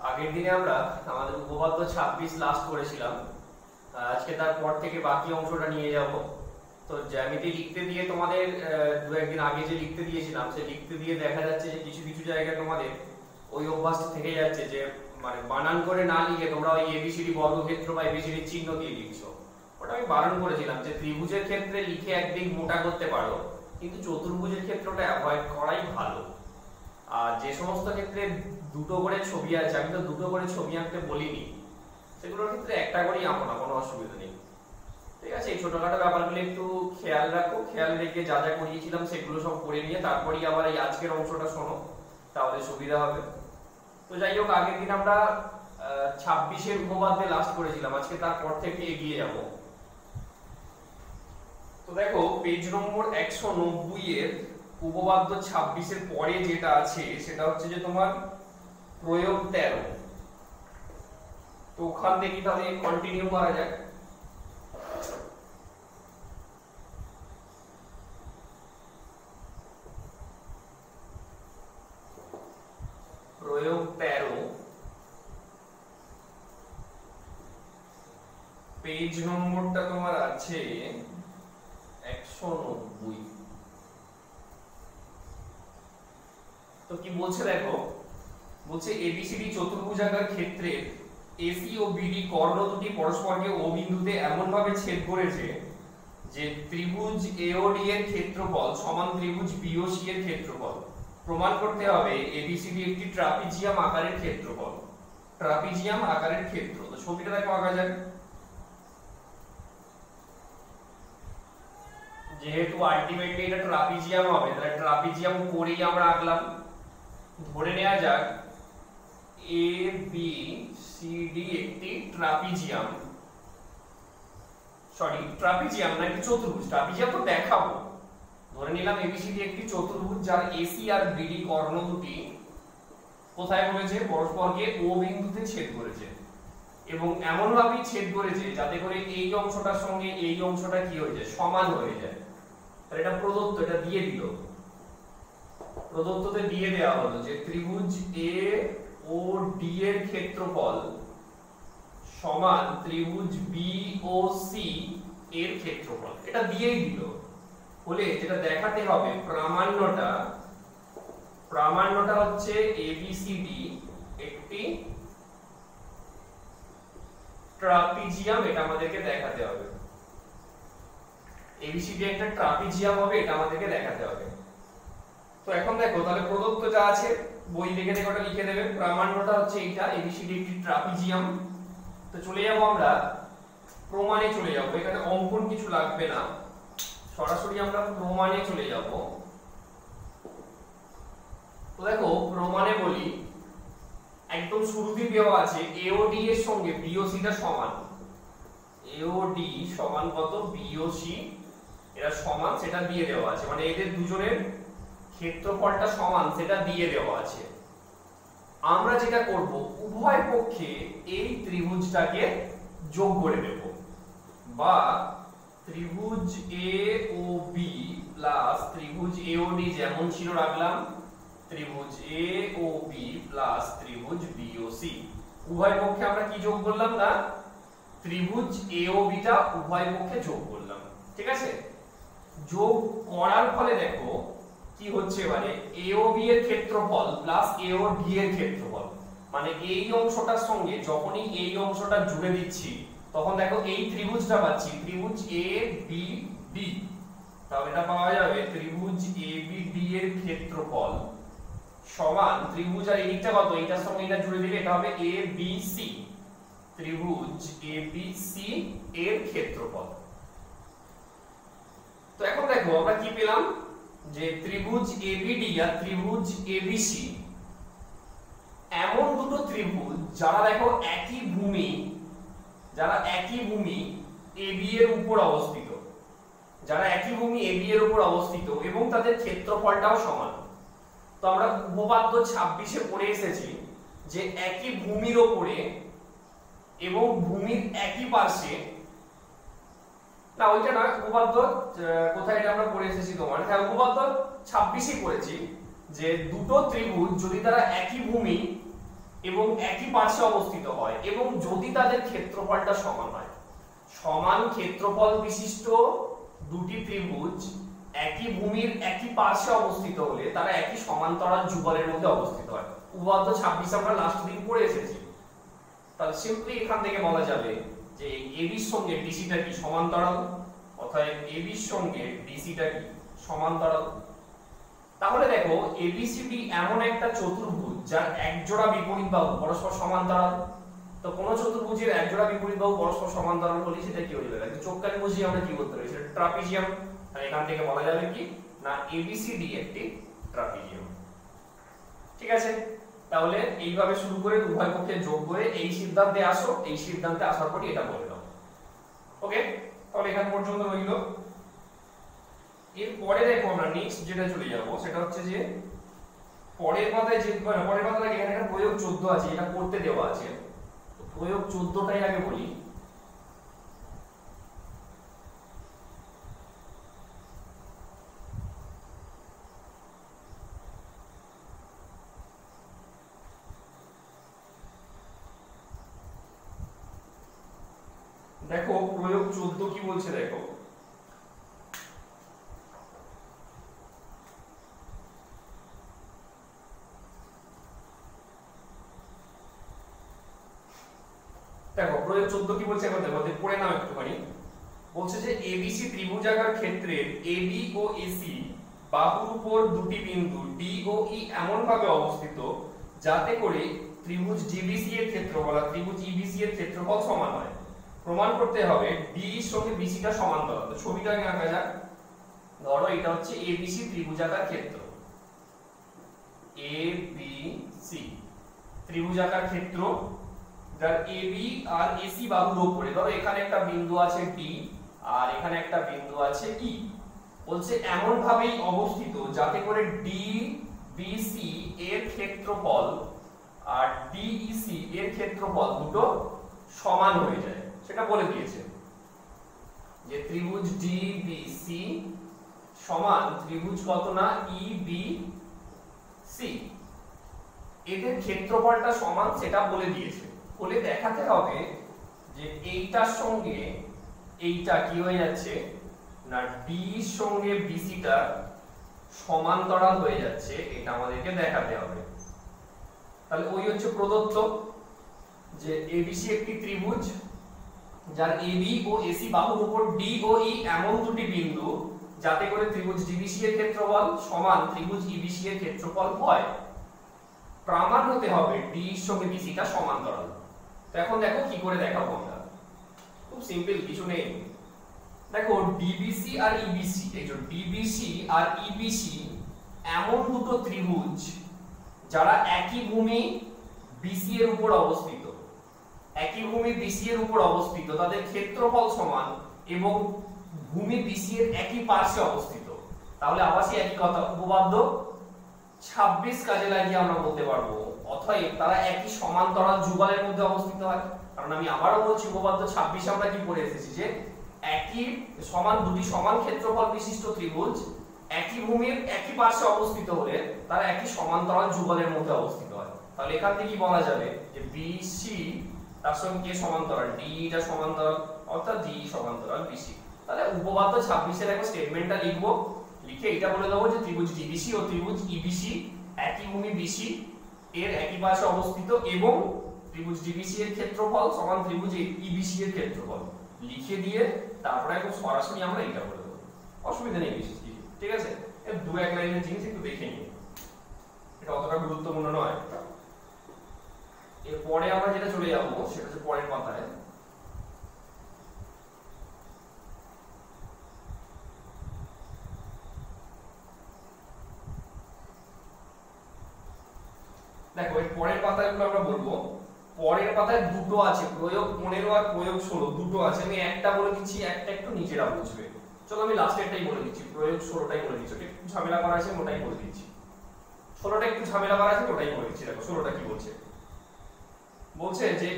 আগের দিনে আমরা আমাদের উপপাদ্য 26 লাস্ট করেছিলাম। আজকে তারপর থেকে বাকি অংশটা নিয়ে যাব। তো জ্যামিতি লিখতে দিয়ে তোমাদের দু একদিন আগে যে লিখতে দিয়েছিলাম সে লিখতে দিয়ে দেখা যাচ্ছে যে কিছু কিছু জায়গায় তোমাদের ওই অভ্যাসটা থেকে যাচ্ছে যে মানে বানান করে না লিখে তোমরা ওই এবিসিডি বর্গক্ষেত্র বা এবিসিডি চিহ্ন দিয়ে লিখছো। ওটা আমি বারণ করেছিলাম যে ত্রিভুজের ক্ষেত্রে লিখে একদিক মোটা করতে পারো, কিন্তু চতুর্ভুজের ক্ষেত্রটা অ্যাভয়েড করাই ভালো। আর যে সমস্ত ক্ষেত্রে দুটো করে ছবি আছে, আমি তো দুটো করে ছবি আঁকতে বলিনি, সেগুলোর ক্ষেত্রে একটা করেই আঁকো না, কোনো অসুবিধা নেই। ঠিক আছে, এই ছোটখাটো ব্যাপারগুলো একটু খেয়াল রাখো, খেয়াল রেখে যা যা করিয়েছিলাম সেগুলো সব করে নিয়ে তারপরেই আবার এই আজকের অংশটা শোনো, তাহলে সুবিধা হবে। তো যাই হোক, আগের দিন আমরা 26-এর উপপাদ্যে লাস্ট করেছিলাম, আজকে তারপর থেকে এগিয়ে যাব। তো দেখো পেজ নম্বর 190 এর উপপাদ্য 26-এর পরে যেটা আছে সেটা হচ্ছে যে তোমার প্রয়োগ 13। তো ওখান থেকে তাহলে কন্টিনিউ করা যাক। প্রয়োগ 13 পেজ নম্বরটা তোমার আছে 190। তো কি বলছে দেখো, বলছে এবিসিডি চতুর্ভুজাকার ক্ষেত্রে এসি ও বিডি কর্ণ দুটি পরস্পরকে ও বিন্দুতে এমন ভাবে ছেদ করেছে যে ত্রিভুজ এওডি এর ক্ষেত্রফল সমান ত্রিভুজ বিওসি এর ক্ষেত্রফল। প্রমাণ করতে হবে এবিসিডি একটি ট্রাপিজিয়াম আকারের ক্ষেত্রফল। ট্রাপিজিয়াম আকারের ক্ষেত্র, তো ছবিটা দেখো আঁকা যাক। যেহেতু আলটিমেটলি এটা ট্রাপিজিয়াম হবে, তাহলে ট্রাপিজিয়াম করেই আমরা আঁকলাম। ধরে নেওয়া যাক এ বি সি ডি একটি ট্রাপিজিয়াম, ট্রাপিজিয়াম না একটি চতুর্ভুজ। ট্রাপিজিয়াম তো দেখাবো। ধরে নিলাম এবিসিডি একটি চতুর্ভুজ যার এসি আর বিডি কর্ণ দুটি কোথায় বলেছে, পরস্পরকে ও বিন্দুতে ছেদ করেছে, এবং এমন ভাবেই ছেদ করেছে যাতে করে এই অংশটার সঙ্গে এই অংশটা কি হয়ে যায়, সমান হয়ে যায়। তাহলে এটা প্রদত্ত, এটা দিয়ে দিল, প্রদত্ততে দিয়ে দেওয়া হলো যে ত্রিভুজ এ ও ডি এর ক্ষেত্রফল সমান ত্রিভুজ বি ও সি এর ক্ষেত্রফল। এটা দিয়েই দিল বলে যেটা দেখাতে হবে প্রামাণ্যটা হচ্ছে এবিসিডি একটি ট্রাপিজিয়াম, এটা আমাদেরকে দেখাতে হবে। এবিসিডি একটা ট্রাপিজিয়াম হবে, এটা আমাদেরকে দেখাতে হবে। তো এখন দেখো তাহলে প্রদত্ত যা আছে বই দেখে দেখে ওটা লিখে দেবে। প্রামাণ্যটা হচ্ছে এইটা, এবিসিডি একটি ট্রাপিজিয়াম। তো চলে যাব আমরা প্রমাণে, চলে যাব। এখানে অঙ্কন কিছু লাগবে না, সরাসরি আমরা প্রমাণে চলে যাব। তো দেখো প্রমাণে বলি, একদম শুরুতেই দেওয়া আছে এওডি এর সঙ্গে বিওসি টা সমান। এওডি সমান কত, বিওসি এরা সমান, সেটা দিয়ে দেওয়া আছে। মানে এদের দুজনের ক্ষেত্রফলটা সমান, সেটা দিয়ে দেওয়া আছে। আমরা যেটা করব, উভয় পক্ষে এই ত্রিভুজটাকে যোগ করে দেব, বা ত্রিভুজ এ ও বি প্লাস ত্রিভুজ এ ও ডি যেমন ছিল রাখলাম, ত্রিভুজ এ ও বি প্লাস ত্রিভুজ বি ও সি। উভয় পক্ষে আমরা কি যোগ করলাম না, ত্রিভুজ এ ও বি টা উভয় পক্ষে যোগ করলাম। ঠিক আছে, যোগ করার ফলে দেখো কি হচ্ছে, মানে এ ও বি এর ক্ষেত্রফল প্লাস এ ও ডি এর ক্ষেত্রফল। মানে এই অংশটার সঙ্গে যখনই এই অংশটা জুড়ে দিচ্ছি তখন দেখো এই ত্রিভুজটা পাচ্ছি, ত্রিভুজ এ বি ডি। তাহলে এটা পাওয়া যাবে ত্রিভুজ এ বি ডি এর ক্ষেত্রফল সমান ত্রিভুজ, আর এইটা কত, এইটার সঙ্গে এটা জুড়ে দিলে এটা হবে এ বি সি। ত্রিভুজ এ বি সি এর ক্ষেত্রফল। তো এখন দেখো আমরা কি পেলাম, যে ত্রিভুজ এবিডি আর ত্রিভুজ এবিসি এমন দুটো ত্রিভুজ যারা দেখো একই ভূমি এবি এর উপর অবস্থিত, এবং তাদের ক্ষেত্রফলটাও সমান। তো আমরা উপপাদ্য 26-এ পড়ে এসেছি যে একই ভূমির উপরে এবং ভূমির একই পাশে, না ওইটা না, উপপাদ্য কোথায় এটা আমরা পড়ে এসেছি তোমার, হ্যাঁ উপপাদ্য 26-ই পড়েছি যে দুটো ত্রিভুজ যদি তারা একই ভূমি এবং একই পার্শ্বে অবস্থিত হয় এবং যদি তাদের ক্ষেত্রফলটা সমান হয়, সমান ক্ষেত্রফল বিশিষ্ট দুটি ত্রিভুজ একই ভূমির একই পার্শ্বে অবস্থিত হলে তারা একই সমান্তরাল যুগলের মধ্যে অবস্থিত হয়। উপপাদ্য 26 আমরা লাস্ট দিন পড়ে এসেছি। তাহলে সিম্পলি এখান থেকে বলা যাবে যে AB এর সঙ্গে BCটা কি সমান্তরাল, অতএব AB এর সঙ্গে BCটা কি সমান্তরাল। তাহলে দেখো ABCD এমন একটা চতুর্ভুজ যার একজোড়া বিপরীত বাহু পরস্পর সমান্তরাল। তো কোন চতুর্ভুজের একজোড়া বিপরীত বাহু পরস্পর সমান্তরাল হলে সেটা কি হয়ে যাবে? চোখ কান বুঝিয়ে আমরা কি করতে পারি, সেটা ট্রাপিজিয়াম। আর এখান থেকে বলা যাবে কি না ABCD একটি ট্রাপিজিয়াম। ঠিক আছে, তাহলে এইভাবে শুরু করে উভয় পক্ষে যোগ করে এই সিদ্ধান্তে আসো, এই সিদ্ধান্তে আসার পরই এটা বলে দাও। ওকে, তাহলে এখান পর্যন্ত রইল। এরপরে দেখো আমরা নেক্সট যেটা চলে যাব সেটা হচ্ছে যে পরের পাতায় যে পরের পাতায় এখানে একটা প্রয়োগ 14 আছে, এটা করতে দেওয়া আছে। তো প্রয়োগ 14টাই আগে বলি। দেখো প্রয়োগ 14 কি বলছে দেখো, দেখো প্রয়োগ 14 কি বলছে এখন দেখো পড়ে নাও একটুখানি। বলছে যে ABC ত্রিভুজাকার ক্ষেত্রের AB ও AC বাহুর উপর দুটি বিন্দু D ও E এমন ভাবে অবস্থিত যাতে করে ত্রিভুজ DBC এর ক্ষেত্রফল আর ত্রিভুজ EBC এর ক্ষেত্রফল সমান হয়। প্রমাণ করতে হবে D এর সঙ্গে BC টা সমান্তরাল। তো ছবিটা আঁকা যাক। ধরো এটা হচ্ছে ABC ত্রিভুজাকার ক্ষেত্র, ABC ত্রিভুজাকার ক্ষেত্র যার AB আর AC বাহুর উপরে ধরো এখানে একটা বিন্দু আছে D আর এখানে একটা বিন্দু আছে E। বলছে এমন ভাবেই অবস্থিত যাতে করে DBC এর ক্ষেত্রফল আর DEC এর ক্ষেত্রফল দুটো সমান হয়ে যায়, সেটা বলে দিয়েছে যে ত্রিভুজ DBC সমান ত্রিভুজ কত না EBC, এদের ক্ষেত্রফলটা সমান সেটা বলে দিয়েছে। বলে দেখাতে হবে যে এইটার সঙ্গে এইটা কি হয়ে যাচ্ছে না D এর সঙ্গে BC টা সমান্তরাল হয়ে যাচ্ছে, এটা আমাদেরকে দেখাতে হবে। তাহলে ওই হচ্ছে প্রদত্ত যে ABC একটি ত্রিভুজ যার AB ও AC বাহুর উপর D ও E এমন দুটি বিন্দু যাতে করে ত্রিভুজ DBC এর ক্ষেত্রফল সমান ত্রিভুজ EBC এর ক্ষেত্রফল হয়। প্রমাণ হতে হবে D এর সঙ্গে BC টা সমান্তরাল। তো এখন দেখো কি করে দেখাবো আমরা, খুব সিম্পল, কিছু নেই। দেখো DBC আর EBC, এই যে DBC আর EBC এমন দুটো ত্রিভুজ যারা একই ভূমি BC এর উপর অবস্থিত, একই ভূমি BC এর উপর অবস্থিত, তাদের ক্ষেত্রফল সমান এবং ভূমি BC এর একই পার্শ্বে অবস্থিত। তাহলে আবার সেই একই কথা, উপপাদ্য 26 কাজে লাগিয়ে আমরা বলতে পারবো অতএব তারা একই সমান্তরাল যুগলের মধ্যে অবস্থিত হয়। কারণ আমি আবারও বলছি উপপাদ্য 26 আমরা কি পড়ে এসেছি যে একই সমান দুটি সমান ক্ষেত্রফল বিশিষ্ট ত্রিভুজ একই ভূমির একই পার্শ্বে অবস্থিত হলে তারা একই সমান্তরাল যুগলের মধ্যে অবস্থিত হয়। তাহলে এখান থেকে কি বলা যাবে যে BC তার সঙ্গে কে সমান্তরাল, D টা সমান্তরাল, অর্থাৎ D সমান্তরাল BC। তাহলে উপপাদ্য 26 এর একটা স্টেটমেন্টটা লিখবো, লিখে এটা বলে দেবো যে ত্রিভুজ DBC ও ত্রিভুজ EBC একই ভূমি BC এর একই পাশে অবস্থিত এবং ত্রিভুজ DBC এর ক্ষেত্রফল সমান ত্রিভুজ EBC এর ক্ষেত্রফল লিখে দিয়ে তারপরে একদম সরাসরি আমরা এটা বলে দেবো, অসুবিধা নেই বিশেষ কিছু। ঠিক আছে, এই দু এক লাইনের জিনিস একটু দেখে নিই, এটা অতটা গুরুত্বপূর্ণ নয়। এরপরে আমরা যেটা চলে যাবো সেটা হচ্ছে পরের পাতায়। দেখো এর পরের পাতাগুলো আমরা বলবো। পরের পাতায় দুটো আছে, প্রয়োগ 15 আর প্রয়োগ 16 দুটো আছে। আমি একটা বলে দিচ্ছি, একটা একটু নিচেরা বুঝবে। চলো আমি লাস্টেরটাই বলে দিচ্ছি, প্রয়োগ 16টাই বলে দিচ্ছি। একটু ঝামেলা করা আছে ওটাই বলে দিচ্ছি। 16টা একটু ঝামেলা করা আছে ওটাই বলে দিচ্ছি। দেখো 16টা কি বলছে, বলছে যে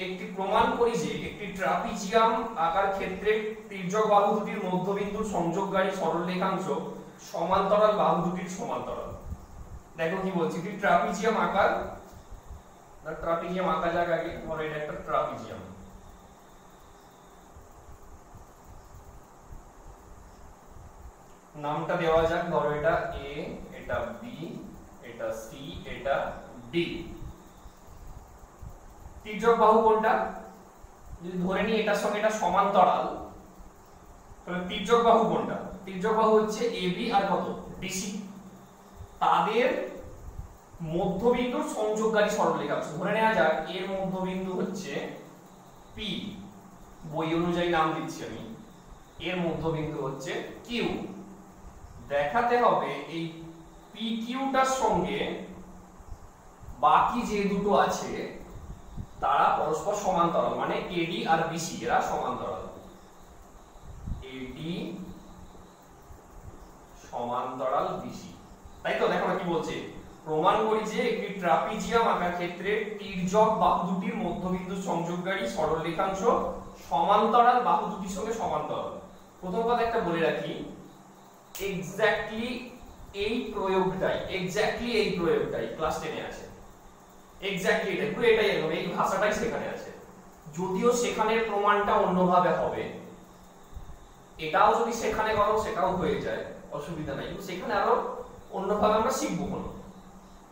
একটি প্রমাণ করি যে একটি ট্রাপিজিয়াম আকার ক্ষেত্রে তির্যক বাহু দুটির মধ্যবিন্দুর সংযোগকারী সরলরেখাংশ সমান্তরাল বাহু দুটির সমান্তরাল। দেখো কি বলছি, একটি ট্রাপিজিয়াম আকার না ট্রাপিজিয়াম আঁকা যাক আগে, ধরো এটা একটা ট্রাপিজিয়াম, নামটা দেওয়া যাক, ধরো এটা এ, এটা বি, এটা সি, এটা ডি। তির্যক বাহু কোনটা? যদি ধরে নিই এটার সঙ্গে এটা সমান্তরাল, তাহলে তির্যক বাহু কোনটা? তির্যক বাহু হচ্ছে এবি আর কত বিসি, তাদের মধ্যবিন্দুর সংযোগকারী সরলরেখাংশ। ধরে নেওয়া যাক এর মধ্যবিন্দু হচ্ছে পি, বই অনুযায়ী নাম দিচ্ছি আমি, এর মধ্যবিন্দু হচ্ছে কিউ। দেখাতে হবে এই পি কিউটার সঙ্গে বাকি যে দুটো আছে তারা পরস্পর সমান্তরাল, মানে এডি আর বিসি এরা সমান্তরাল। এডি সমান্তরাল বিসি, তাই তো? দেখো কি বলছে, প্রমাণ করি যে একটি ট্রাপিজিয়াম আঁকার ক্ষেত্রে তির্যক বাহু দুটির মধ্যবিন্দু সংযোগকারী সরলরেখাংশ সমান্তরাল বাহু দুটির সঙ্গে সমান্তরাল। প্রথম কথা একটা বলে রাখি, এক্স্যাক্টলি এই প্রয়োগটাই ক্লাস 10 এ আছে। এক্স্যাক্টলি এটা পুরো এটাই একদম এই ভাষাটাই সেখানে আছে। যদিও সেখানের প্রমাণটা অন্যভাবে হবে, এটাও যদি সেখানে করো সেটাও হয়ে যায়, অসুবিধা নাই, সেখানে আরো অন্যভাবে আমরা শিখবো কোনো।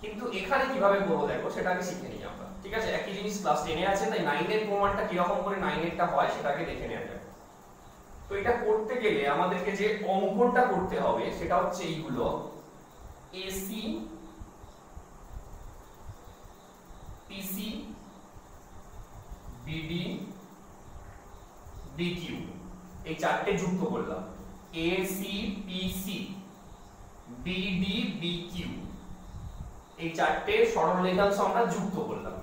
কিন্তু এখানে কিভাবে করবো দেখো সেটা আগে শিখে নিই আমরা, ঠিক আছে? একই জিনিস ক্লাস 10 এ আছে, তাই 9 এর প্রমাণটা কিরকম করে 9 এরটা হয় সেটাকে দেখে নেওয়া যাক। তো এটা করতে গেলে আমাদেরকে যে অঙ্কনটা করতে হবে সেটা হচ্ছে এইগুলো, এসি, পিসি, বিডি, বিকিউ, এই চারটে যুক্ত করলাম। এসি, পিসি, বিডি, বিকিউ, এই চারটে সরলরেখাংশ আমরা যুক্ত করলাম।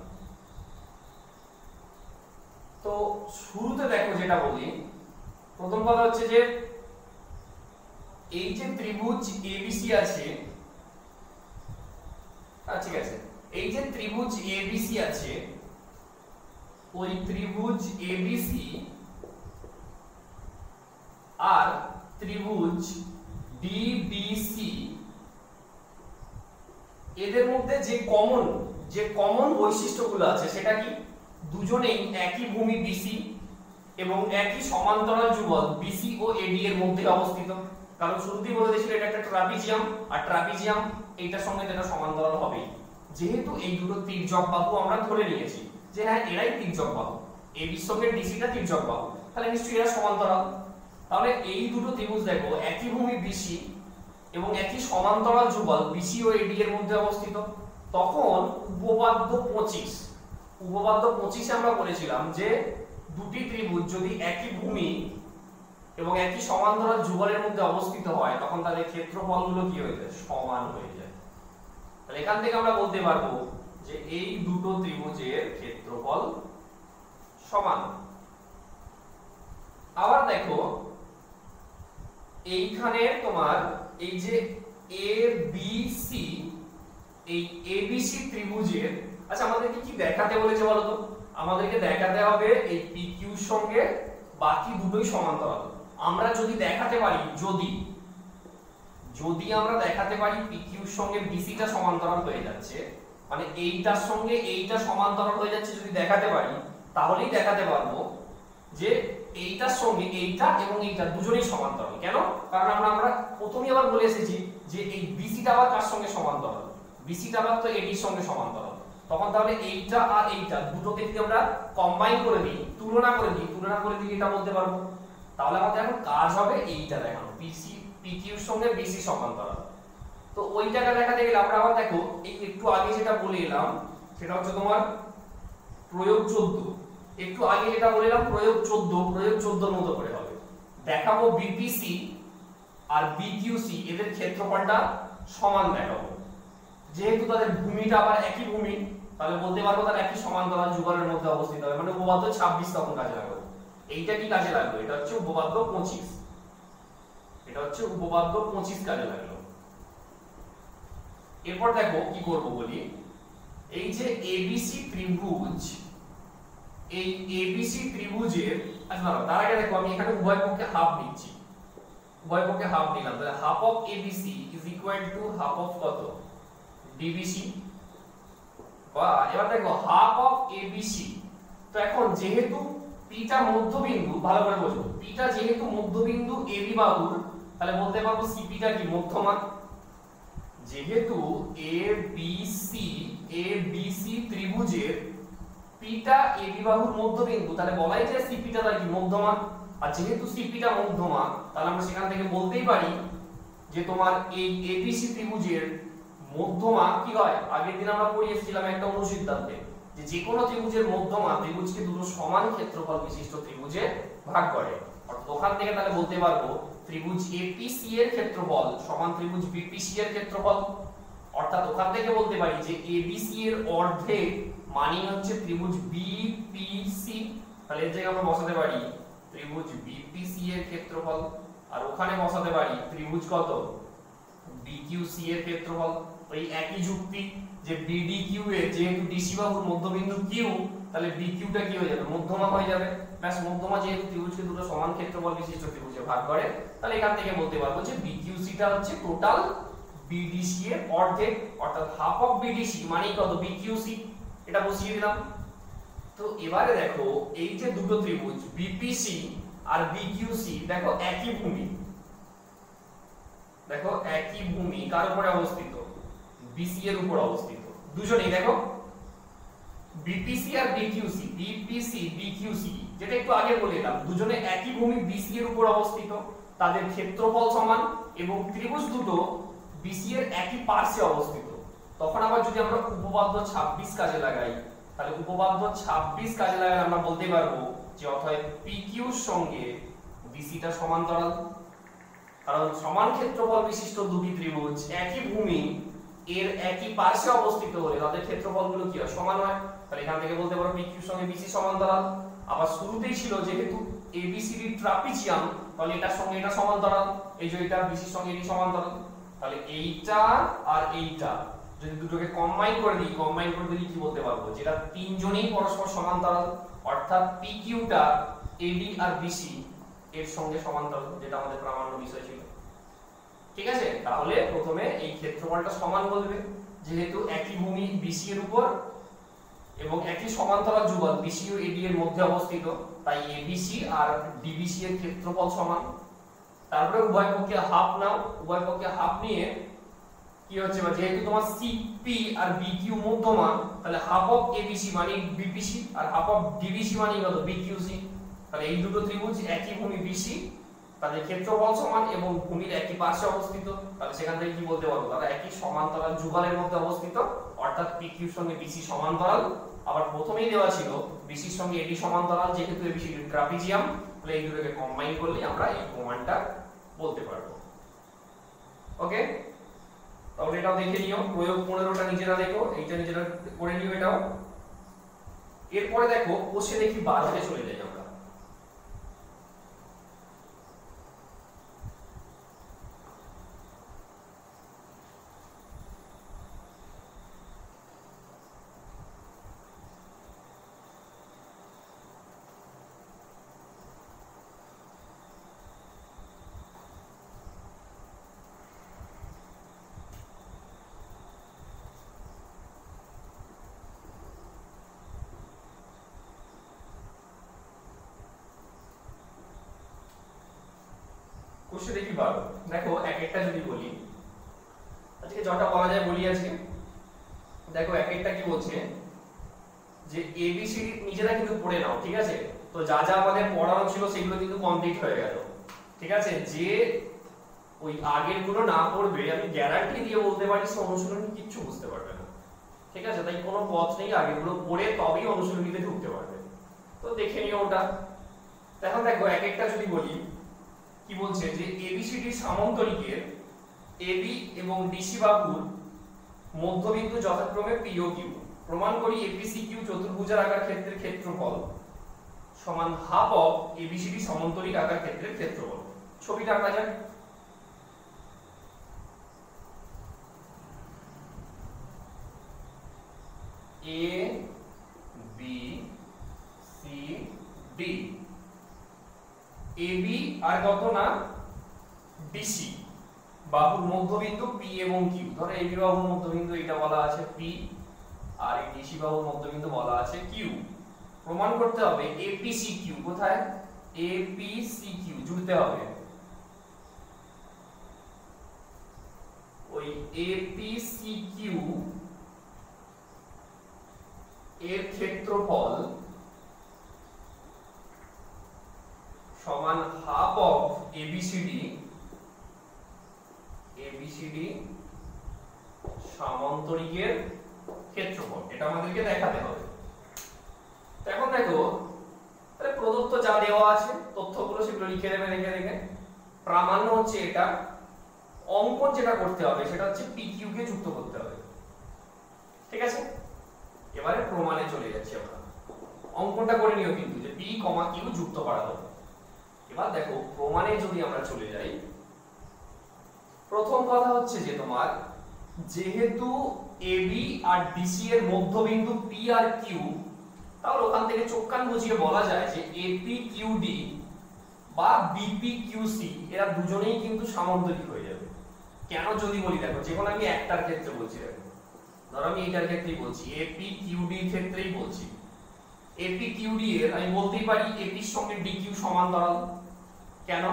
তো শুরুতে দেখো যেটা বলি, প্রথম কথা হচ্ছে যে এই যে ত্রিভুজ এবিসি আছে, ঠিক আছে, এই যে ত্রিভুজ এবিসি আছে, ওই ত্রিভুজ এবিসি আর ত্রিভুজ ডিবিসি এদের মধ্যে যে কমন বৈশিষ্ট্যগুলো আছে সেটা কি? দুজনেই একই ভূমি বিসি এবং একই সমান্তরাল যুগল বিসি ও এডি এর মধ্যে অবস্থিত। কারণ শুরুতেই বলে দিয়েছিল এটা একটা ট্রাপিজিয়াম, আর ট্রাপিজিয়াম এইটার সঙ্গে এটা সমান্তরাল হবে। যেহেতু এই দুটো তির্যক বাহু আমরা ধরে নিয়েছি যে হ্যাঁ এরাই তির্যক বাহু, এবির সঙ্গে ডিসিটা তির্যক বাহু, তাহলে নিশ্চয়ই এরা সমান্তরাল। তাহলে এই দুটো ত্রিভুজ দেখো একই ভূমি বিসি এবং একই সমান্তরাল যুগল বিসি ও এডি এর মধ্যে অবস্থিত। তখন উপপাদ্য 25 আমরা বলেছিলাম যে দুটি ত্রিভুজ যদি একই ভূমি এবং একই সমান্তরাল যুগলের মধ্যে অবস্থিত হয় তখন তাদের ক্ষেত্রফলগুলো কি হয়ে যায়? সমান হয়ে যায়। তাহলে এখান থেকে আমরা বলতে পারবো যে এই দুটো ত্রিভুজের ক্ষেত্রফল সমান। আবার দেখো এইখানে তোমার এই যে এ বি সি, এই এবিসি ত্রিভুজের, আচ্ছা আমাদেরকে কি দেখাতে বলেছে বলো তো? আমাদেরকে দেখাতে হবে এই পি কিউর সঙ্গে বাকি দুটোই সমান্তরাল। আমরা যদি দেখাতে পারি, যদি আমরা দেখাতে পারি পি কিউর সঙ্গে বিসিটা সমান্তরাল হয়ে যাচ্ছে, মানে এইটার সঙ্গে এইটা সমান্তরাল হয়ে যাচ্ছে যদি দেখাতে পারি, তাহলেই দেখাতে পারবো যে এইটার সঙ্গে এইটা এবং এইটা দুজনেই সমান্তরাল। কেন? কারণ আমরা প্রথমেই আবার বলে এসেছি যে এই বিসিটা আবার কার সঙ্গে সমান্তরাল? বিসিটা আবার তো এডির সঙ্গে সমান্তরাল। তখন তাহলে এইটা আর এইটা দুটোকে যদি আমরা কম্বাইন করে দিই, তুলনা করে দিই এটা বলতে পারবো। তাহলে আমাদের এখন কাজ হবে এইটা দেখানো, পি কিউর সঙ্গে বিসি সমান্তরাল। তো ওইটাকে দেখাতে গেলে আমরা আবার দেখো এই একটু আগে যেটা বলে এলাম সেটা হচ্ছে তোমার প্রয়োগ 14। একটু আগে যেটা বললাম প্রয়োগ 14 মতো করে হবে। দেখাবো বিপিসি আর বিকিউসি এদের ক্ষেত্রফলটা সমান দেখাবো। যেহেতু তাদের ভূমিটা আবার একই ভূমি, তাহলে বলতে পারবো তারা একই সমান্তরাল যুগলের মধ্যে অবস্থিত হবে, মানে উপপাদ্য 26 তখন কাজে লাগবে। এইটা কি কাজে লাগবে? এটা হচ্ছে উপপাদ্য 25, এটা হচ্ছে উপপাদ্য 25 কাজে লাগলো। এরপর দেখো কি করব বলি, এই যে এবিসি ত্রিভুজ, এই এবিসি ত্রিভুজের, আচ্ছা তার আগে দেখো আমি এখানে উভয় পক্ষে হাফ নিচ্ছি, উভয় পক্ষে হাফ নিলাম, তাহলে half of ABC is equal to half of কত? ডিবিসি। বা এবার দেখো হাফ অফ এবিসি। তো এখন যেহেতু পিটা মধ্যবিন্দু, ভালো করে বোঝো, পিটা যেহেতু মধ্যবিন্দু এবি বাহুর, তাহলে বলতে পারবো সিপিটা কি মধ্যমা। যেহেতু এবিসি ত্রিভুজের পিটা এবি বাহুর মধ্যবিন্দু, তাহলে বলাই যায় সিপিটা তার কি মধ্যমা। আর যেহেতু সিপিটা মধ্যমা, তাহলে আমরা সেখান থেকে বলতেই পারি যে তোমার এই এবিসি ত্রিভুজের মধ্যমা কি হয়। আগের দিন আমরা পড়িয়েছিলাম একটা অনুসিদ্ধান্তে যে যে কোনো ত্রিভুজের মধ্যমা ত্রিভুজকে দুটো সমান ক্ষেত্রফল বিশিষ্ট ত্রিভুজে ভাগ করে। অর্থাৎ ওখান থেকে তাহলে বলতে পারবো ত্রিভুজ এপিসি এর ক্ষেত্রফল সমান ত্রিভুজ বিপিসি এর ক্ষেত্রফল। অর্থাৎ ওখান থেকে বলতে পারি যে এবিসি এর অর্ধেক মানে হচ্ছে ত্রিভুজ বিপিসি। তাহলে এর জায়গায় আমরা বসাতে পারি ত্রিভুজ বিপিসি এর ক্ষেত্রফল, আর ওখানে বসাতে পারি ত্রিভুজ কত বিকিউসি এর ক্ষেত্রফল। ওই একই যুক্তি যে বিডিকিউ এর যেহেতু ডিসি বাহুর মধ্যবিন্দু কিউ, তাহলে বিকিউটা কি হয়ে যাবে মধ্যমা হয়ে যাবে। ব্যাস, মধ্যমা যেহেতু ত্রিভুজকে দুটো সমান ক্ষেত্রফল বিশিষ্ট ত্রিভুজে ভাগ করে, তাহলে এখান থেকে বলতে পারবো যে বিকিউসিটা হচ্ছে টোটাল বিডিসি এর অর্ধেক, অর্থাৎ হাফ অফ বিডিসি মানে কত বিকিউসি। এটা বসিয়ে দিলাম। তো এবারে দেখো এই যে দুটো ত্রিভুজ বিপিসি আর বিকিউসি, দেখো একই ভূমি, দেখো একই ভূমি কার উপরে অবস্থিত, বিসি এর উপর অবস্থিত। দুজনেই দেখো বিপিসি আর বিকিউসি, বিপিসি বিকিউসি যেটা একটু আগে বললাম, দুজনে একই ভূমি বিসি এর উপর অবস্থিত, তাদের ক্ষেত্রফল সমান এবং ত্রিভুজ দুটো বিসি এর একই পার্শ্বে অবস্থিত। তখন আবার যদি আমরা উপপাদ্য 26 কাজে লাগাই, তাহলে উপপাদ্য 26 কাজে লাগালে আমরা বলতে পারবো যে অতএব পিকিউ এর সঙ্গে বিসিটা সমান্তরাল। কারণ সমান ক্ষেত্রফল বিশিষ্ট দুটি ত্রিভুজ একই ভূমি এর একই পার্শ্বে অবস্থিত হলে তাদের ক্ষেত্রফলগুলো কি হয় সমান হয়। তাহলে এখান থেকে বলতে পারো পিকিউ এর সঙ্গে বিসি সমান্তরাল। আবার শুরুতেই ছিল যেহেতু এবিসিডি ট্রাপিজিয়াম, তাহলে এটার সঙ্গে এটা সমান্তরাল, এই যে এটা বিসির সঙ্গে এটি সমান্তরাল। তাহলে এইটা আর এইটা যদি দুটোকে কম্বাইন করে দিই, কম্বাইন করে দিলে কি বলতে পারবো যেটা তিনজনেই পরস্পর সমান্তরাল, অর্থাৎ পিকিউটা এডি আর বিসি এর সঙ্গে সমান্তরাল, যেটা আমাদের প্রামাণ্য বিষয় ছিল। ঠিক আছে, তাহলে প্রথমে এই ক্ষেত্রফলটা সমান বলবে, যেহেতু একই ভূমি বিসি এর উপর এবং একই সমান্তরাল যুগল বিসি ও এডি এর মধ্যে অবস্থিত, তাই এবিসি আর ডিবিসি এর ক্ষেত্রফল সমান। তারপরে উভয় পক্ষে হাফ নাও, উভয় পক্ষে হাফ নিয়ে কি হচ্ছে, যেহেতু তোমার সিপি আর বিকিউ মধ্যমা, তাহলে হাফ অফ এবিসি মানে বিপিসি আর হাফ অফ ডিবিসি মানে কত বিকিউসি। তাহলে এই দুটো ত্রিভুজ একই ভূমি বিসি, তাদের ক্ষেত্রফল সমান এবং ভূমির একই পার্শ্বে অবস্থিত, তাহলে সেখান থেকে কি বলতে পারবো তারা একই সমান্তরাল যুগলের মধ্যে অবস্থিত, অর্থাৎ পিকিউর সঙ্গে বিসি সমান্তরাল। আবার প্রথমেই দেওয়া ছিল বিসির সঙ্গে এডি সমান্তরাল, যেহেতু এবিসি ট্রাপিজিয়াম, তাহলে এই দুটোকে কম্বাইন করলে আমরা এই প্রমাণটা বলতে পারবো। ওকে, তাহলে এটাও দেখে নিও, প্রয়োগ 15টা নিজেরা দেখো, এইটা নিজেরা করে নিও এটাও। এরপরে দেখো কোষে দেখি 12তে চলে যাই আমরা। কোষে দেখি 12, দেখো এক একটা যদি বলি, আজকে যটা বলা যায় বলি আজকে। দেখো এক একটা কি বলছে যে এবিসিডি নিজেরা কিন্তু পড়ে নাও, ঠিক আছে। তো যা যা আমাদের পড়ানো ছিল সেগুলো কিন্তু কমপ্লিট হয়ে গেল, ঠিক আছে। যে ওই আগের গুলো না পড়বে, আমি গ্যারান্টি দিয়ে বলতে পারি সে অনুশীলনী কিচ্ছু বুঝতে পারবে না, ঠিক আছে। তাই কোনো পথ নেই, আগের গুলো পড়ে তবেই অনুশীলনীতে ঢুকতে পারবে। তো দেখে নিও ওটা। এখন দেখো এক একটা যদি বলি, কি বলছে যে এবিসিডি সামান্তরিকের এবি এবং ডিসি বাহুর মধ্যবিন্দু যথাক্রমে পি ও কিউ। প্রমাণ করি এপিসি কিউ চতুর্ভুজার আকার ক্ষেত্রের ক্ষেত্রফল সমান হাফ অফ এবিসিডি সমান্তরিক আকার ক্ষেত্রের ক্ষেত্রফল। ছবিটা আঁকা যাক। A B C D, AB আর কত না ডিসি বাহুর মধ্যবিন্দু পি এবং কিউ। ধরো এবি বাহুর মধ্যবিন্দু এটা বলা আছে পি, আর এই ডিসি বাহুর মধ্যবিন্দু বলা আছে কিউ। প্রমাণ করতে হবে এপিসি কিউ, কোথায় এপিসি কিউ জুড়তে হবে, ওই এপিসি কিউ এর ক্ষেত্রফল সমান হাফ অফ এবিসিডি সামান্তরিকের ক্ষেত্রফল। এটা আমাদেরকে দেখাতে হবে। তো এখন দেখো, তাহলে প্রদত্ত যা দেওয়া আছে তথ্যগুলো সেগুলো লিখে দেবে রেখে রেখে। প্রামাণ্য হচ্ছে এটা, অঙ্কন যেটা করতে হবে সেটা হচ্ছে পি কিউ কে যুক্ত করতে হবে। ঠিক আছে, এবারে প্রমাণে চলে যাচ্ছি আমরা। অঙ্কনটা করে নিও কিন্তু যে পি কমা কিউ যুক্ত করা হবে। এবার দেখো প্রমাণে যদি আমরা চলে যাই, প্রথম কথা হচ্ছে যে তোমার যেহেতু এবি আর ডিসি এর মধ্যবিন্দু পি আর কিউ, তাহলে ওখান থেকে চোখ কান বুঝিয়ে বলা যায় যে এপি কিউডি বা বিপি কিউসি এরা দুজনেই কিন্তু সামান্তরিক হয়ে যাবে। কেন যদি বলি, দেখো যেমন আমি একটার ক্ষেত্রে বলছি, দেখো ধরো আমি এটার ক্ষেত্রেই বলছি, এপি কিউডি এর ক্ষেত্রেই বলছি। এপি কিউডি এর আমি বলতেই পারি এপির সঙ্গে ডিকিউ সমান্তরাল। কেন?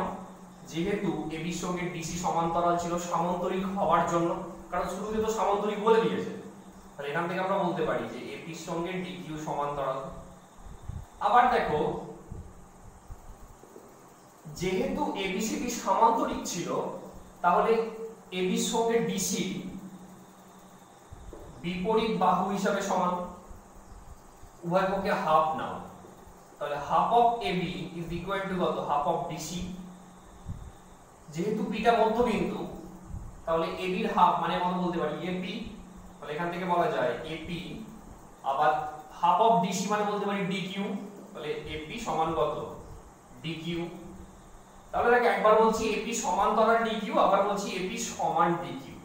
যেহেতু এবির সঙ্গে ডিসি সমান্তরাল ছিল সামান্তরিক হওয়ার জন্য, কারণ শুরুতে তো সামান্তরিক বলে দিয়েছে, তাহলে এখান থেকে আমরা বলতে পারি যে এপির সঙ্গে ডিকিউ সমান্তরাল। আবার দেখো, যেহেতু এবিসিডি সামান্তরিক ছিল, তাহলে এবির সঙ্গে ডিসি বিপরীত বাহু হিসাবে সমান। উভয় পক্ষে হাফ নাও, তাহলে half of AB is equal to কত? Half of DC. যেহেতু পিটা মধ্যবিন্দু, তাহলে এবির হাফ মানে কত বলতে পারি? এপি। তাহলে এখান থেকে বলা যায় এপি, আবার হাফ অফ ডিসি মানে বলতে পারি ডিকিউ। তাহলে এপি সমান কত? ডিকিউ। তাহলে দেখো একবার বলছি এপি সমান্তরাল ডিকিউ, আবার বলছি এপি সমান ডিকিউ।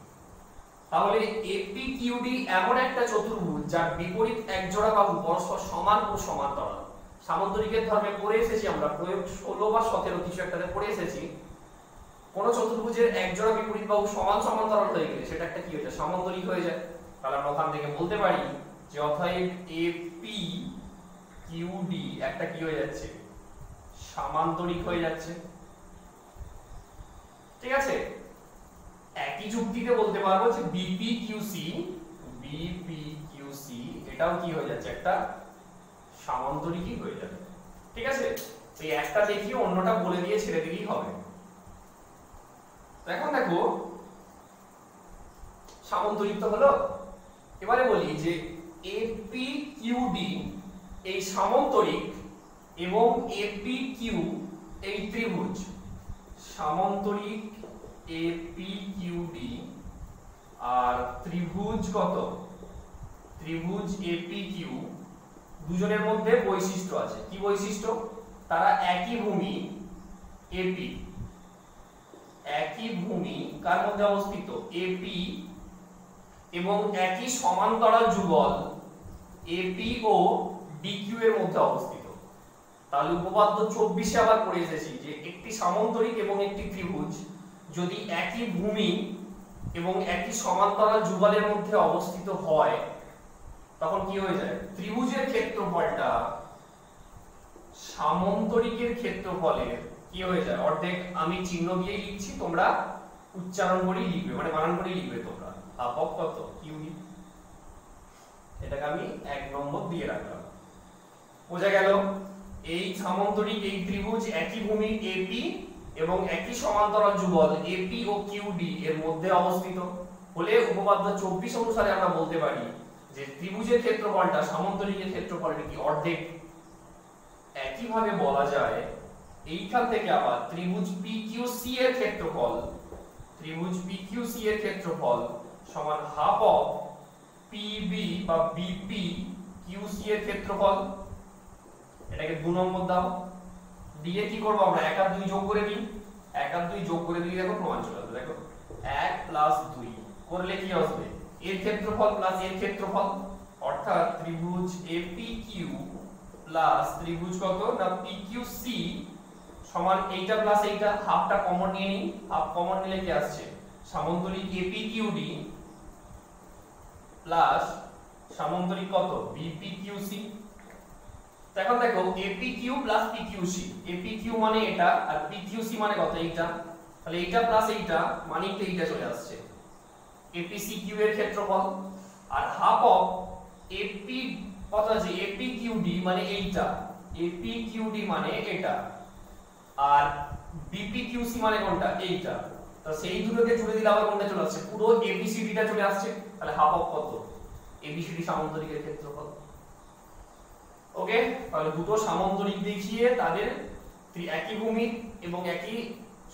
তাহলে এপি কিউডি এমন একটা চতুর্ভুজ যার বিপরীত একজোড়া বাহু পরস্পর সমান ও সমান্তরাল। সামান্তরিকের ধর্মে পড়ে এসেছি আমরা, প্রয়োগ 16 বা 17 কিছু একটাতে পড়ে এসেছি। কোন চতুর্ভুজের একজোড়া বিপরীত বাহু সমান সমান্তরাল হয়ে গেলে সেটা একটা কি হয়ে যায়? সামান্তরিক হয়ে যায়। তাহলে আমরা ওখান থেকে বলতে পারি যে অতএব এপি কিউডি একটা কি হয়ে যাচ্ছে? সামান্তরিক হয়ে যাচ্ছে। ঠিক আছে, একই যুক্তিতে বলতে পারবো যে বিপি কিউসি এটাও কি হয়ে যাচ্ছে? একটা সামান্তরিকই হয়ে যাবে। ঠিক আছে, এই একটা দেখিয়ে অন্যটা বলে দিয়ে ছেড়ে দিলেই হবে। তো এখন দেখো সামান্তরিক তো হলো, এবারে বলি যে এপি কিউডি এই সামান্তরিক এবং এপি কিউ এই ত্রিভুজ। সামান্তরিক এপি কিউডি আর ত্রিভুজ কত? ত্রিভুজ এপি কিউ দুজনের মধ্যে বৈশিষ্ট্য আছে। কি বৈশিষ্ট্য? তারা একই ভূমি এপি, একই ভূমি কার মধ্যে অবস্থিত? এপি, এবং একই সমান্তরাল যুগল এপি ও ডিকিউ এর মধ্যে অবস্থিত। তাহলে উপপাদ্য 24 এ আবার পড়ে এসেছি যে একটি সামান্তরিক এবং একটি ত্রিভুজ যদি একই ভূমি এবং একই সমান্তরাল যুগলের মধ্যে অবস্থিত হয়, তখন কি হয়ে যায়? ত্রিভুজের ক্ষেত্রফলটা সামান্তরিকের ক্ষেত্রফলের কি হয়ে যায়? অর্ধেক। আমি চিহ্ন দিয়ে লিখছি, তোমরা উচ্চারণ করেই লিখবে, মানে বানান করেই লিখবে তোমরা। হাফ অফ কত? কিউডি। এটাকে আমি 1 নম্বর দিয়ে রাখলাম। বোঝা গেল? এই সামান্তরিক এই ত্রিভুজ একই ভূমি এপি এবং একই সমান্তরাল যুগল এপি ও কিউডি এর মধ্যে অবস্থিত হলে উপপাদ্য 24 অনুসারে আমরা বলতে পারি যে ত্রিভুজের ক্ষেত্রফলটা সামান্তরিকের ক্ষেত্রফলের কি? অর্ধেক। একইভাবে বলা যায় এইখান থেকে আবার ত্রিভুজ পিকিউসি এর ক্ষেত্রফল, ত্রিভুজ পিকিউসি এর ক্ষেত্রফল সমান হাফ অফ পিবি বা বিপি কিউসি এর ক্ষেত্রফল। এটাকে 2 নম্বর দাও। দিয়ে কি করব আমরা? 1 আর 2 যোগ করে দিই। 1 আর 2 যোগ করে দিলে দেখো প্রমাণ চলে আসবে। দেখো 1 প্লাস 2 করলে কি আসবে? এর ক্ষেত্রফল প্লাস এর ক্ষেত্রফল, অর্থাৎ ত্রিভুজ এপিকিউ প্লাস ত্রিভুজ কত না পিকিউসি সমান এইটা প্লাস এইটা। হাফটা কমন নিয়ে নিই, হাফ কমন নিলে কি আসছে? সামান্তরিক এপিকিউডি প্লাস সামান্তরিক কত বিপিকিউসি। এখন দেখো এপিকিউ প্লাস পিকিউসি, এপিকিউ মানে এটা আর পিকিউসি মানে কত এইটা, তাহলে এইটা প্লাস এইটা মানে এইটা চলে আসছে এপিসিকিউ এর ক্ষেত্রফল। আর হাফ অফ এপি কত আছে এপিকিউডি মানে এইটা, এপিকিউডি মানে এটা, আর বিপিকিউসি মানে কোনটা এইটা। তো সেই দুটোকে জুড়ে দিলে আবার কোনটা চলে আসছে পুরো এবিসিডিটা চলে আসছে, তাহলে হাফ অফ কত এবিসিডি সামান্তরিকের ক্ষেত্রফল। ওকে, তাহলে দুটো সামান্তরিক দেখিয়ে তাদের একই ভূমি এবং একই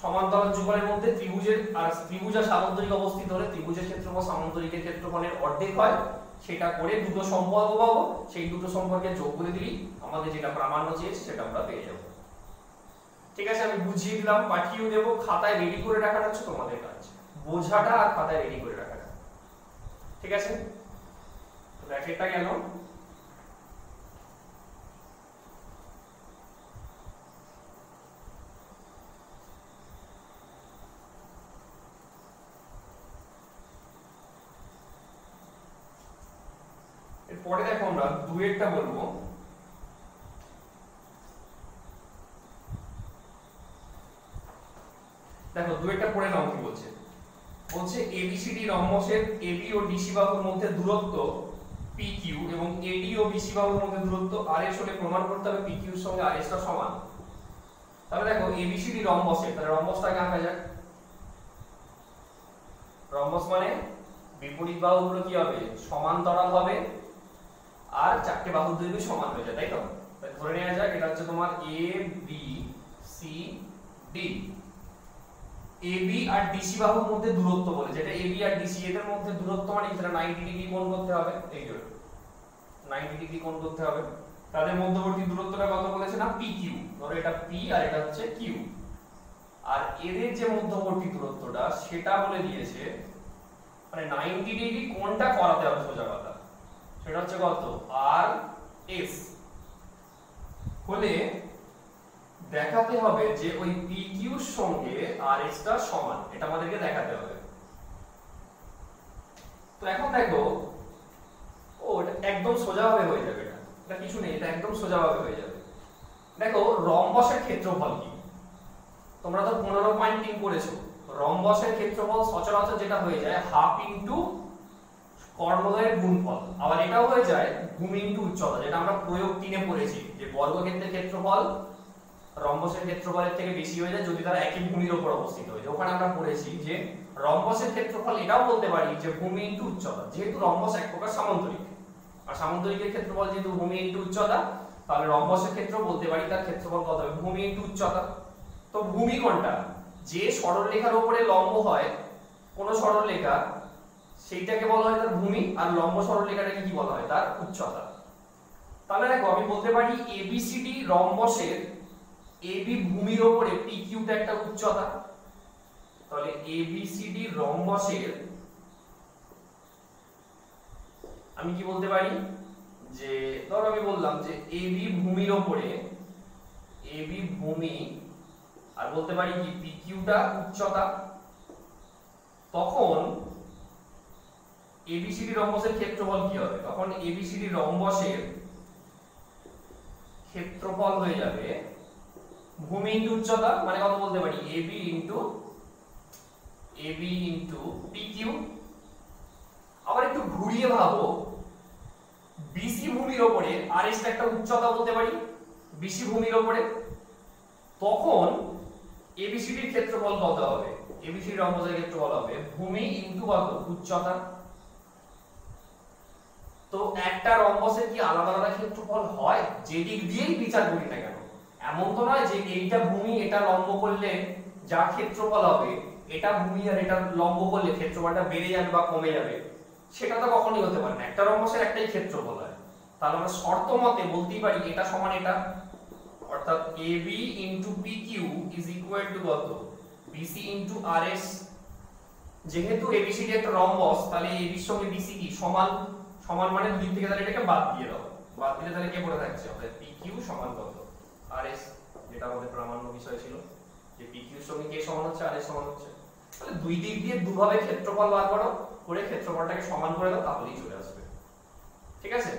সমান্তরাল যুগলের মধ্যে ত্রিভুজের আর ত্রিভুজ আর সামান্তরিক অবস্থিত হলে ত্রিভুজের ক্ষেত্রফল সামান্তরিকের ক্ষেত্রফলের অর্ধেক হয়, সেটা করে দুটো সম্পর্ক পাবো, সেই দুটো সম্পর্কে যোগ করে দিলেই আমাদের যেটা প্রামাণ্য চেয়েছে সেটা আমরা পেয়ে যাব। ঠিক আছে, আমি বুঝিয়ে দিলাম, পাঠিয়ে দেবো, খাতায় রেডি করে রাখাটা হচ্ছে তোমাদের কাজ, বোঝাটা আর খাতায় রেডি করে রাখাটা। ঠিক আছে, ব্র্যাকেটটা গেল। এরপরে দেখো আমরা দুয়েরটা বলবো। দেখো দুয়েরটা পড়ে নাও কি বলছে। বলছে এবিসিডি রম্বসের এবি ও ডিসি বাহুর মধ্যে দূরত্ব পিকিউ এবং এডি ও বিসি বাহুর মধ্যে দূরত্ব আরএস হলে প্রমাণ করতে হবে পিকিউ এর সঙ্গে আরএস টা সমান। তাহলে দেখো এবিসিডি রম্বসের, তাহলে রম্বসটাকে আঁকা যাক। রম্বস মানে বিপরীত বাহুগুলো কি হবে সমান্তরাল হবে আর চারটে বাহুর দৈর্ঘ্য সমান হয়ে যায়, তাই তো? তাহলে ধরে নেওয়া যাক এটা হচ্ছে তোমার A B C D. AB R DC বাহুর মধ্যে দূরত্ব বলে, যেটা এবি আর ডিসি এদের মধ্যে দূরত্ব মানে যেটা 90 ডিগ্রি কোণ করতে হবে, এই যে 90 ডিগ্রি কোণ করতে হবে। তাদের মধ্যবর্তী দূরত্বটা কত বলেছে না পিকিউ, ধরো এটা পি আর এটা হচ্ছে কিউ। আর এদের যে মধ্যবর্তী দূরত্বটা সেটা বলে দিয়েছে মানে 90 ডিগ্রি কোণটা করাতে হবে, সোজা কথা সেটা হচ্ছে কত আর এস। হলে দেখাতে হবে যে ওই PQ এর সঙ্গে RS টা সমান, এটা আমাদেরকে দেখাতে হবে। তো এখন দেখো ও এটা একদম সোজাভাবে হয়ে যাবে, এটা কিছু নেই, এটা একদম সোজাভাবে হয়ে যাবে। দেখো রম্বসের ক্ষেত্রফল কি, তোমরা তো 15.3 করেছো। রম্বসের ক্ষেত্রফল সচরাচর যেটা হয়ে যায় হাফ ইনটু কর্ণদ্বয়ের গুণফল, আবার এটাও হয়ে যায় ভূমি ইনটু উচ্চতা, যেটা আমরা প্রয়োগ 3 এ পড়েছি যে বর্গক্ষেত্রের ক্ষেত্রফল রম্বসের ক্ষেত্রফলের থেকে বেশি হয়ে যায় যদি তারা একই ভূমির উপর অবস্থিত হয়। ওখানে আমরা পড়েছি যে রম্বসের ক্ষেত্রফল এটাও বলতে পারি যে ভূমি ইনটু উচ্চতা, যেহেতু রম্বস এক প্রকার সামান্তরিক আর সামান্তরিকের ক্ষেত্রফল যেহেতু ভূমি ইনটু উচ্চতা, তাহলে রম্বসের ক্ষেত্র বলতে পারি তার ক্ষেত্রফল কত হবে ভূমি ইনটু উচ্চতা। তো ভূমি কোনটা, যে সরলরেখার উপরে লম্ব হয় কোন সরলরেখা সেইটাকে বলা হয় তার ভূমি, আর লম্ব সরলরেখাটাকে কি বলা হয় তার উচ্চতা। তাহলে দেখো আমি বলতে পারি এবিসিডি রম্বসের এবি ভূমির উপরে পিকিউ টা একটা উচ্চতা, তাহলে এবিসিডি রম্বসের আমি কি বলতে পারি যে ধরো আমি বললাম যে এবি ভূমির উপরে এবি ভূমি আর বলতে পারি কি পিকিউ টা উচ্চতা, তখন এবিসিডি রম্বসের ক্ষেত্রফল কি হবে, তখন এবিসিডি রম্বসের ক্ষেত্রফল হয়ে যাবে ভূমি ইনটু উচ্চতা, মানে কত বলতে পারি এবি ইনটু পিকিউ। আবার একটু ঘুরিয়ে ভাবো বিসি ভূমির উপরে আরএস টা একটা উচ্চতা বলতে পারি বিসি ভূমির উপরে, তখন এবিসিডির ক্ষেত্রফল কত হবে, এবিসিডি রম্বসের ক্ষেত্রফল হবে ভূমি ইনটু কত উচ্চতা। তো একটা রম্বসের কি আলাদা আলাদা ক্ষেত্রফল হয়, যে দিক দিয়েই বিচার করি না কেন, এমন তো নয় যে এইটা ভূমি এটা লম্ব করলে যা ক্ষেত্রফল হবে এটা ভূমি আর এটা লম্ব করলে ক্ষেত্রফলটা বেড়ে যাবে বা কমে যাবে, সেটা তো কখনোই হতে পারে না। একটা রম্বসের একটাই ক্ষেত্রফল হয়, তাহলে আমরা শর্ত মতে বলতেই পারি এটা সমান এটা, অর্থাৎ AB into PQ is equal to কত BC ইনটু RS। যেহেতু ABCD একটা রম্বস তাহলে AB এর সঙ্গে BC কি সমান, সমান মানে দুই থেকে তাহলে এটাকে বাদ দিয়ে দাও, বাদ দিলে তাহলে কে পড়ে থাকছে আমাদের PQ সমান কত RS, যেটা আমাদের প্রামাণ্য বিষয় ছিল যে PQ এর সঙ্গে কে সমান হচ্ছে RS সমান হচ্ছে। তাহলে দুই দিক দিয়ে দুভাবে ক্ষেত্রফল বার করো, করে ক্ষেত্রফলটাকে সমান করে দাও, তাহলেই চলে আসবে। ঠিক আছে?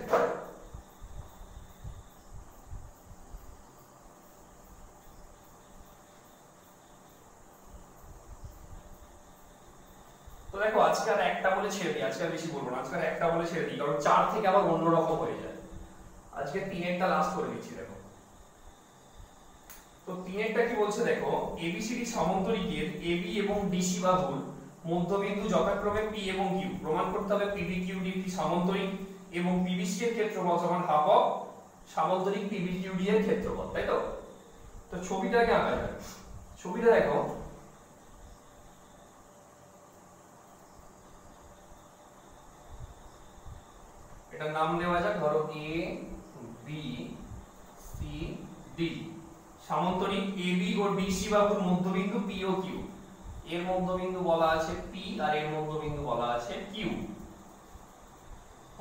তো দেখো আজকে আর একটা বলে ছেড়ে দিই, আজকে আর বেশি বলবো না, আজকে আর একটা বলে ছেড়ে দিই, কারণ 4 থেকে আবার অন্যরকম হয়ে যায়। আজকে 3-এরটা লাস্ট করে দিচ্ছি। দেখো তো 3-এরটা কি বলছে দেখো, এবিসিডি সমান্তরিকের এবি এবং ডিসি বাহুর মধ্যবিন্দু যথাক্রমে পি এবং কিউ, প্রমাণ করতে হবে পিবি কিউডি একটি সমান্তরিক এবং পিবিসি এর ক্ষেত্রফল সমান হাফ অফ সমান্তরিক পিবি কিউডি এর ক্ষেত্রফল, তাই তো? তো ছবিটাকে আঁকা যায়। ছবিটা দেখো, এটার নাম দেওয়া যাক, ধরো A B C D, সমান্তরিক AB O DC বাহুর মধ্যবিন্দু পি ও কিউ, এর মধ্যবিন্দু বলা আছে পি আর এর মধ্যবিন্দু বলা আছে কিউ।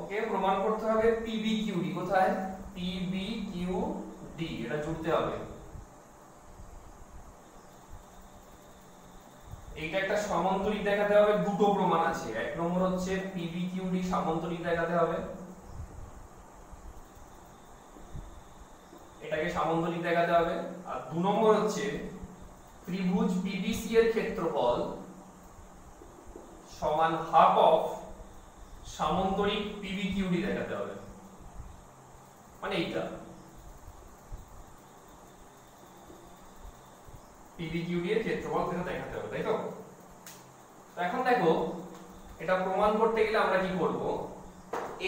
ওকে, প্রমাণ করতে হবে পিবি কিউডি, কোথায়? পিবি কিউ ডি, এটা জুড়তে হবে। এইটা একটা সমান্তরিক দেখাতে হবে, দুটো প্রমাণ আছে। এক নম্বর হচ্ছে পিবি কিউডি সমান্তরিক দেখাতে হবে, এটাকে সমান্তরিক দেখাতে হবে। আর 2 নম্বর হচ্ছে ত্রিভুজ পিবিসি এর ক্ষেত্রফল সমান হাফ অফ সমান্তরিক পিবি কিউডি দেখাতে হবে, মানে এইটা পিবি কিউডি এর ক্ষেত্রফল সেটা দেখাতে হবে, তাই তো? তো এখন দেখো এটা প্রমাণ করতে গেলে আমরা কি করব,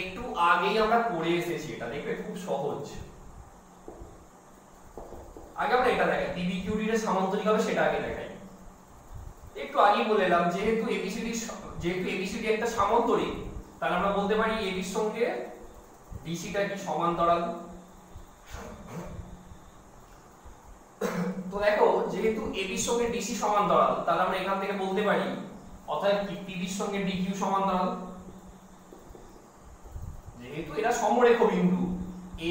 একটু আগেই আমরা করে এসেছি, এটা দেখবে খুব সহজ। আগে আমরা এটা দেখাই, পিবি কিউডি এর সমান্তরিক হবে সেটা আগে দেখাই। একটু আগেই বলে এলাম যেহেতু এবিসিডি একটা সমান্তরিক, তাহলে আমরা বলতে পারি এবির সঙ্গে ডিসিটা কি সমান্তরাল। তো দেখো যেহেতু এবির সঙ্গে ডিসি সমান্তরাল, তাহলে আমরা এখান থেকে বলতে পারি অতএব পিবির সঙ্গে ডিকিউ সমান্তরাল। যেহেতু এরা সমরেখ বিন্দু,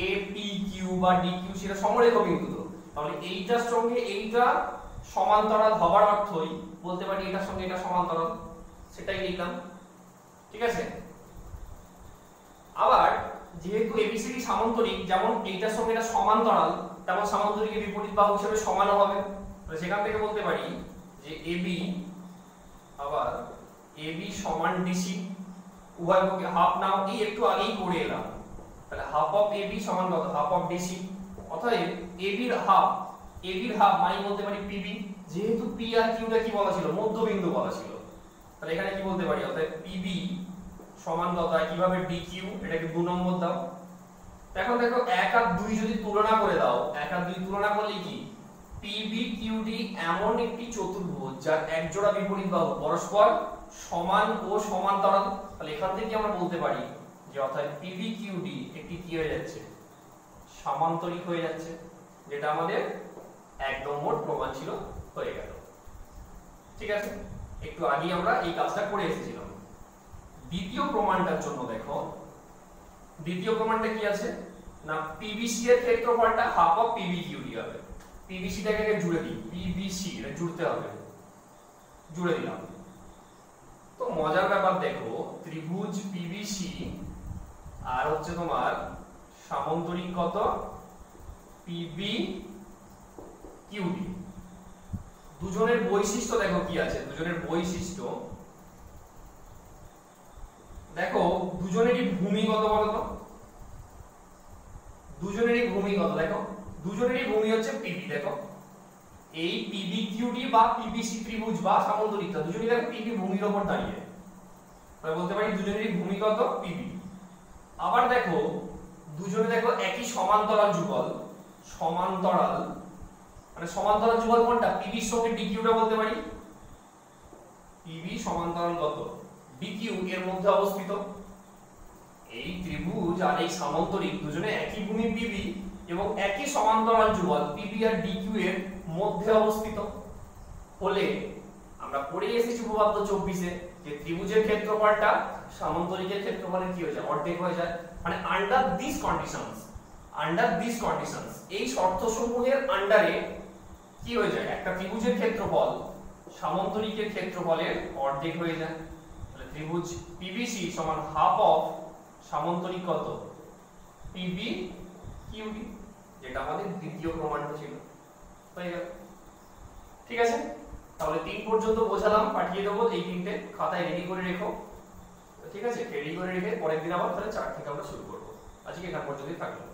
এ পি কিউ বা ডিকিউ সেটা সমরেখ বিন্দু, তো তাহলে এইটার সঙ্গে এইটা সমান্তরাল হবার অর্থই বলতে পারি এটার সঙ্গে এটা সমান্তরাল, সেটাই লিখলাম। ঠিক আছে? আবার যেহেতু এবিসিডি সমান্তরিক, যেমন এইটার সঙ্গে এটা সমান্তরাল, তেমন সমান্তরিকের বিপরীত বাহু হিসেবে সমানও হবে। তাহলে সেখান থেকে বলতে পারি যে এবি আবার এবি সমান ডিসি, উভয় পক্ষে হাফ নাও, এই একটু আগেই করে এলাম। তাহলে হাফ অফ এবি সমান কত? Half of DC. অতএব এবির হাফ মানে বলতে পারি পিবি, যেহেতু পি আর কিউটা কি বলা ছিল? মধ্যবিন্দু বলা ছিল। তাহলে এখানে কি বলতে পারি? অতএব পিবি সমান কত? কিভাবে ডিকিউ, এটাকে 2 নম্বর দাও। এখন দেখো 1 আর 2 যদি তুলনা করে দাও, 1 আর 2 তুলনা করলে কি পিবি কিউডি এমন একটি চতুর্ভুজ যার এক জোড়া বিপরীত বাহু পরস্পর সমান ও সমান্তরাল। তাহলে এখান থেকে আমরা বলতে পারি যে অর্থাৎ পিবি কিউডি একটি কি হয়ে যাচ্ছে? সমান্তরিক হয়ে যাচ্ছে, যেটা আমাদের 1 নম্বর প্রমাণ ছিল, হয়ে গেল। ঠিক আছে, একটু আগে আমরা এই কাজটা করে এসেছিলাম। দ্বিতীয় প্রমাণটার জন্য দেখো, দ্বিতীয় প্রমাণটা কি আছে না, পিবিসি এর ক্ষেত্রফলটা হাফ অফ পিবি কিউডি হবে। পিবিসিটাকে আগে জুড়ে দিই, পিবিসি এটা জুড়তে হবে, জুড়ে দিলাম। তো মজার ব্যাপার দেখো, ত্রিভুজ পিবিসি আর হচ্ছে তোমার সামান্তরিক কত? PB QD. দুজনের বৈশিষ্ট্য দেখো কি আছে, দুজনের বৈশিষ্ট্য দেখো, দুজনেরই ভূমি কত বলো তো? দুজনেরই ভূমি কত দেখো? দুজনেরই ভূমি হচ্ছে পিবি। দেখো এই পিবি কিউডি বা পিবিসি ত্রিভুজ বা সামান্তরিকটা দুজনেই দেখো পিবি ভূমির উপর দাঁড়িয়ে, তাহলে বলতে পারি দুজনেরই ভূমি কত? পিবি। আবার দেখো দুজনে দেখো একই সমান্তরাল যুগল, সমান্তরাল মানে সমান্তরাল যুগল কোনটা? পিবির সঙ্গে ডিকিউটা বলতে পারি, পিবি সমান্তরাল কত? ডিকিউ এর মধ্যে অবস্থিত। এই ত্রিভুজ আর এই সামান্তরিক দুজনে একই ভূমি পিবি এবং একই সমান্তরাল যুগল পিবি আর ডিকিউ এর মধ্যে অবস্থিত হলে আমরা পড়ে এসেছি উপপাদ্য 24 এ যে ত্রিভুজের ক্ষেত্রফলটা সামান্তরিকের ক্ষেত্রফলের কি হয়ে যায়? অর্ধেক হয়ে যায়। মানে আন্ডার দিস কন্ডিশনস, এই শর্তসমূহের আন্ডারে কি হয়ে যায়? একটা ত্রিভুজের ক্ষেত্রফল সামান্তরিকের ক্ষেত্রফলের অর্ধেক হয়ে যায়। তাহলে ত্রিভুজ পিবিসি সমান হাফ অফ সামান্তরিক কত পিবি কিউডি, যেটা আমাদের দ্বিতীয় প্রমাণটা ছিল। হয়ে গেল, ঠিক আছে। তাহলে 3 পর্যন্ত বোঝালাম, পাঠিয়ে দেবো এই 3টে খাতায় রেডি করে রেখো, ঠিক আছে। রেডি করে রেখে পরের দিন আবার তাহলে 4 থেকে আমরা শুরু করবো। আজকে এখান পর্যন্তই থাকলো।